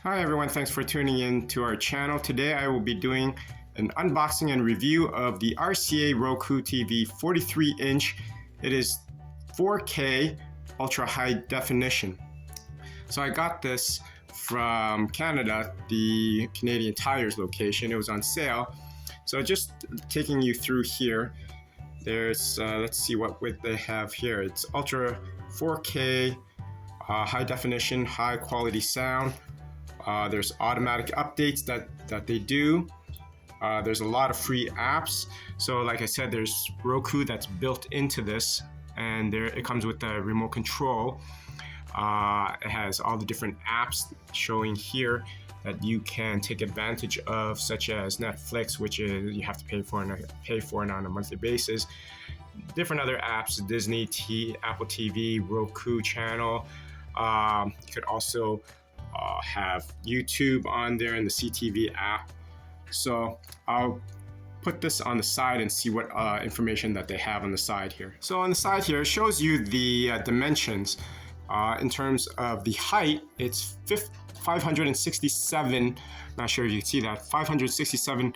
Hi everyone, thanks for tuning in to our channel. Today I will be doing an unboxing and review of the RCA Roku TV 43-inch. It is 4K ultra high definition. So I got this from Canada, the Canadian Tire's location. It was on sale. So just taking you through here, there's, let's see what width they have here. It's ultra 4K, high definition, high quality sound. There's automatic updates that they do. There's a lot of free apps. So like I said, there's Roku that's built into this, and it comes with the remote control. It has all the different apps showing here that you can take advantage of, such as Netflix, which is you have to pay for it on a monthly basis. Different other apps, Disney, Apple TV, Roku channel. You could also have YouTube on there in the CTV app. So I'll put this on the side and see what information that they have on the side here. So on the side here, it shows you the dimensions. In terms of the height, it's 567, not sure if you can see that, 567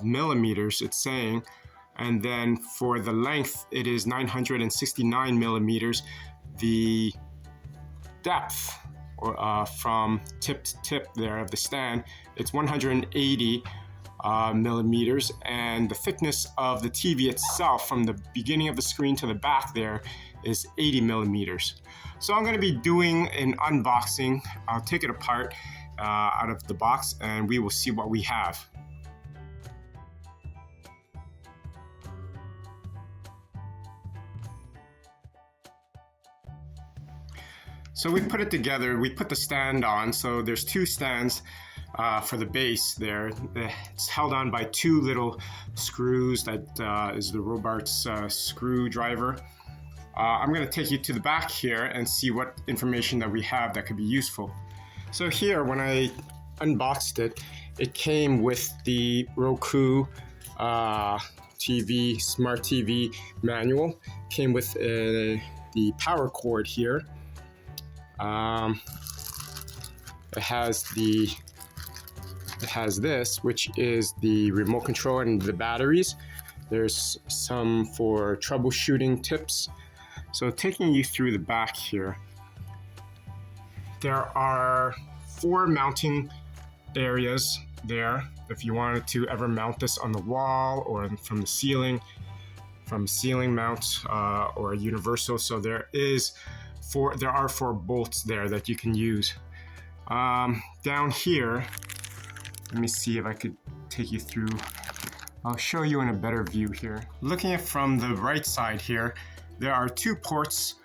millimeters it's saying. And then for the length, it is 969 millimeters. The depth, from tip to tip there of the stand, it's 180 millimeters, and the thickness of the TV itself from the beginning of the screen to the back there is 80 millimeters. So I'm going to be doing an unboxing. I'll take it apart out of the box and we will see what we have. So we put it together, we put the stand on, so there's two stands for the base there. It's held on by two little screws that is the Robarts screwdriver. I'm going to take you to the back here and see what information that we have that could be useful. So here, when I unboxed it, it came with the Roku TV, Smart TV manual. Came with the power cord here. It has this, which is the remote control and the batteries. There's some for troubleshooting tips. So taking you through the back here, there are 4 mounting areas there. If you wanted to ever mount this on the wall or from the ceiling, mount or universal. So there are 4 bolts there that you can use. Down here, let me see if I could take you through. I'll show you in a better view here. Looking at from the right side here, there are 2 ports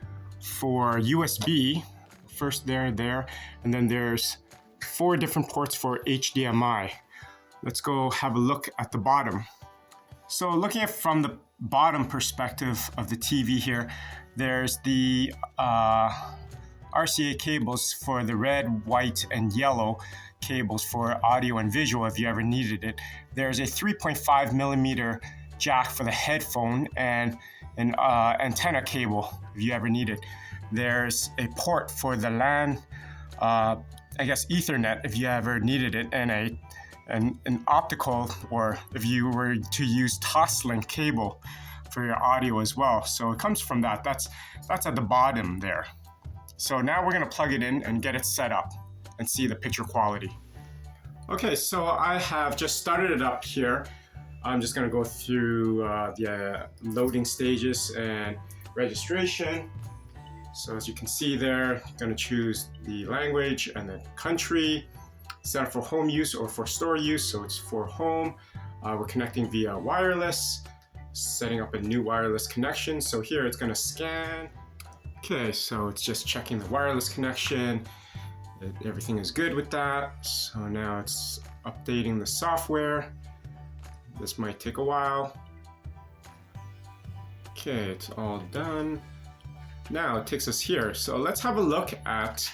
for USB. First there, and then there's 4 different ports for HDMI. Let's go have a look at the bottom. So looking at from the bottom perspective of the TV here, there's the RCA cables for the red, white, and yellow cables for audio and visual if you ever needed it. There's a 3.5 millimeter jack for the headphone and an antenna cable if you ever need it. There's a port for the LAN, Ethernet if you ever needed it, and an optical, or if you were to use Toslink cable for your audio as well. So it comes from that. That's at the bottom there. So now we're going to plug it in and get it set up and see the picture quality. Okay, so I have just started it up here. I'm just going to go through the loading stages and registration. So as you can see there, I'm going to choose the language and the country, set up for home use or for store use. So it's for home. We're connecting via wireless, setting up a new wireless connection. So here it's going to scan. Okay, so it's just checking the wireless connection. Everything is good with that. So now it's updating the software. This might take a while. Okay, it's all done. Now it takes us here. So let's have a look at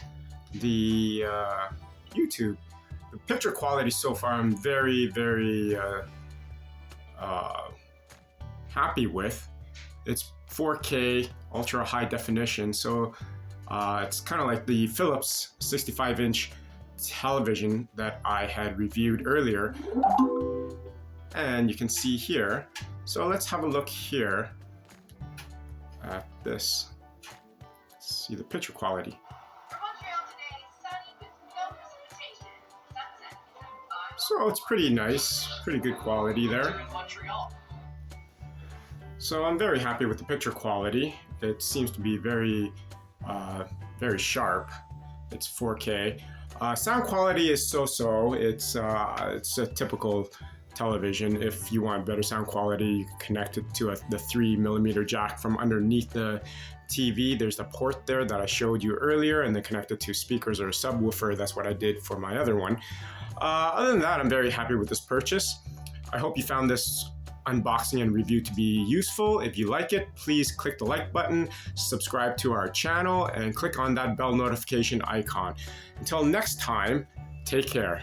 the YouTube. The picture quality so far I'm very, very happy with. It's 4K ultra high definition, so it's kind of like the Philips 65-inch television that I had reviewed earlier. And you can see here. So let's have a look here at this. Let's see the picture quality. So it's pretty nice, pretty good quality there. So I'm very happy with the picture quality. It seems to be very sharp. It's 4K. Sound quality is so-so. It's a typical television. If you want better sound quality, you can connect it to the 3mm jack from underneath the TV. There's the port there that I showed you earlier, and then connect it to speakers or a subwoofer. That's what I did for my other one. Other than that, I'm very happy with this purchase. I hope you found this unboxing and review to be useful. If you like it, please click the like button, subscribe to our channel, and click on that bell notification icon. Until next time, take care.